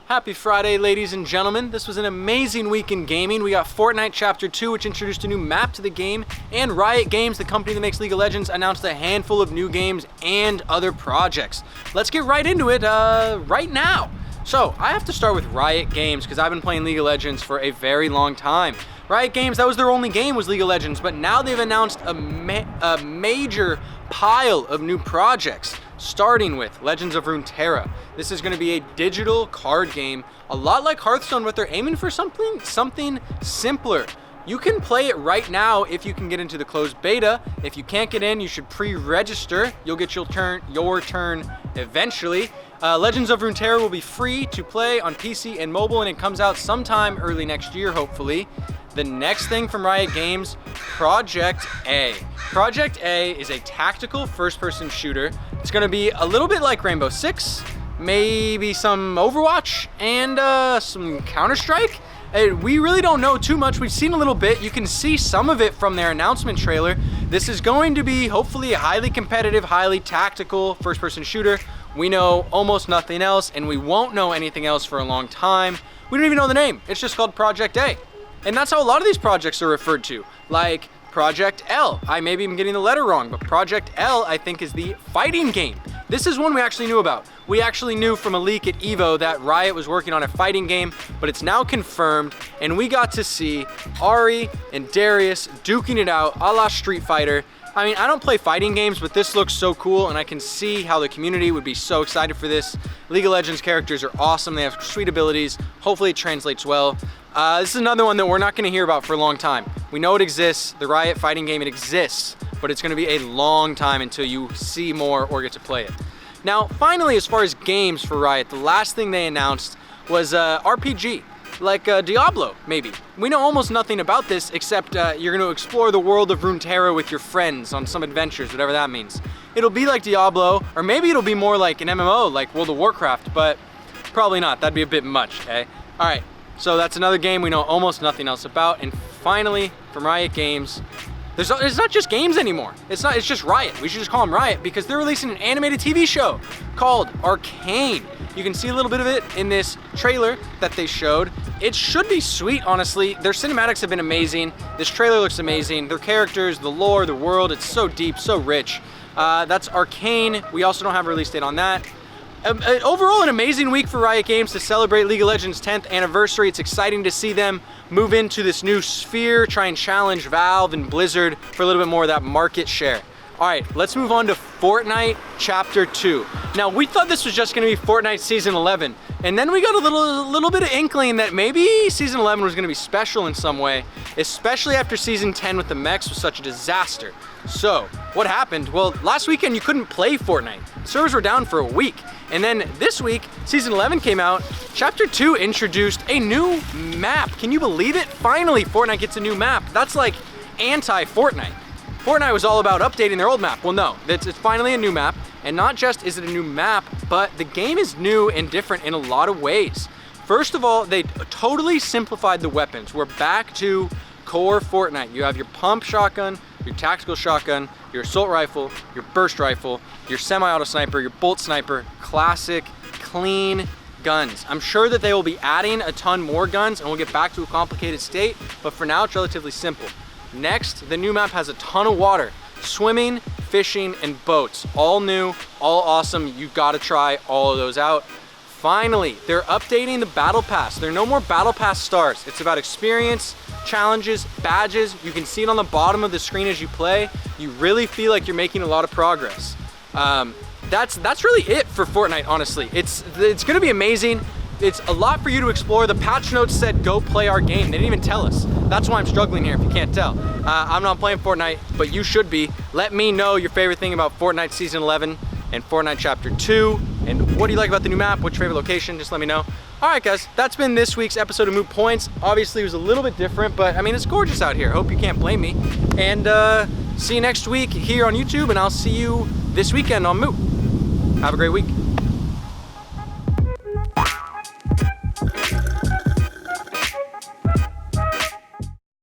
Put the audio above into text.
Happy Friday, ladies and gentlemen. This was an amazing week in gaming. We got Fortnite Chapter 2, which introduced a new map to the game, and Riot Games, the company that makes League of Legends, announced a handful of new games and other projects. Let's get right into it right now. So, I have to start with Riot Games because I've been playing League of Legends for a very long time. Riot Games, that was their only game, was League of Legends, but now they've announced a major pile of new projects, starting with Legends of Runeterra. This is going to be a digital card game, a lot like Hearthstone, but they're aiming for something simpler. You can play it right now if you can get into the closed beta. If you can't get in, you should pre-register. You'll get your turn eventually. Legends of Runeterra will be free to play on PC and mobile, and it comes out sometime early next year, hopefully. The next thing from Riot Games, Project A. Project A is a tactical first-person shooter. It's going to be a little bit like Rainbow Six, maybe some Overwatch, and some Counter-Strike. We really don't know too much. We've seen a little bit. You can see some of it from their announcement trailer. This is going to be hopefully a highly competitive, highly tactical first-person shooter. We know almost nothing else, and we won't know anything else for a long time. We don't even know the name. It's just called Project A. And that's how a lot of these projects are referred to, like Project L. I maybe am getting the letter wrong, but Project L, I think, is the fighting game. This is one we actually knew about. We actually knew from a leak at EVO that Riot was working on a fighting game, but it's now confirmed, and we got to see Ari and Darius duking it out a la Street Fighter. I mean, I don't play fighting games, but this looks so cool, and I can see how the community would be so excited for this. League of Legends characters are awesome. They have sweet abilities. Hopefully it translates well. This is another one that we're not going to hear about for a long time. We know it exists. The Riot fighting game, it exists, but it's going to be a long time until you see more or get to play it. Now, finally, as far as games for Riot, the last thing they announced was RPG. Like Diablo, maybe. We know almost nothing about this except you're going to explore the world of Runeterra with your friends on some adventures, whatever that means. It'll be like Diablo, or maybe it'll be more like an MMO, like World of Warcraft, but probably not. That'd be a bit much, okay? All right, so that's another game we know almost nothing else about. And finally, from Riot Games, it's not just games anymore. It's just Riot. We should just call them Riot because they're releasing an animated TV show called Arcane. You can see a little bit of it in this trailer that they showed. It should be sweet, honestly. Their cinematics have been amazing. This trailer looks amazing. Their characters, the lore, the world, it's so deep, so rich. That's Arcane. We also don't have a release date on that. Overall, an amazing week for Riot Games to celebrate League of Legends' 10th anniversary. It's exciting to see them move into this new sphere, try and challenge Valve and Blizzard for a little bit more of that market share. All right, let's move on to Fortnite Chapter 2. Now, we thought this was just gonna be Fortnite Season 11, and then we got a little bit of inkling that maybe Season 11 was gonna be special in some way, especially after Season 10 with the mechs was such a disaster. So, what happened? Well, last weekend you couldn't play Fortnite. Servers were down for a week. And then this week, Season 11 came out. Chapter 2 introduced a new map. Can you believe it? Finally, Fortnite gets a new map. That's like anti-Fortnite. Fortnite was all about updating their old map. Well, no, it's finally a new map. And not just is it a new map, but the game is new and different in a lot of ways. First of all, they totally simplified the weapons. We're back to core Fortnite. You have your pump shotgun, your tactical shotgun, your assault rifle, your burst rifle, your semi-auto sniper, your bolt sniper, classic, clean guns. I'm sure that they will be adding a ton more guns and we'll get back to a complicated state, but for now it's relatively simple. Next, the new map has a ton of water. Swimming, fishing, and boats. All new, all awesome. You've got to try all of those out. Finally, they're updating the Battle Pass. There are no more Battle Pass stars. It's about experience, challenges, badges. You can see it on the bottom of the screen as you play. You really feel like you're making a lot of progress. That's really it for Fortnite, honestly. It's gonna be amazing. It's a lot for you to explore. The patch notes said, go play our game. They didn't even tell us. That's why I'm struggling here, if you can't tell. I'm not playing Fortnite, but you should be. Let me know your favorite thing about Fortnite Season 11 and Fortnite Chapter 2. And what do you like about the new map? What's your favorite location? Just let me know. All right, guys, that's been this week's episode of Moot Points. Obviously, it was a little bit different, but I mean, it's gorgeous out here. Hope you can't blame me. And see you next week here on YouTube, and I'll see you this weekend on Moot. Have a great week.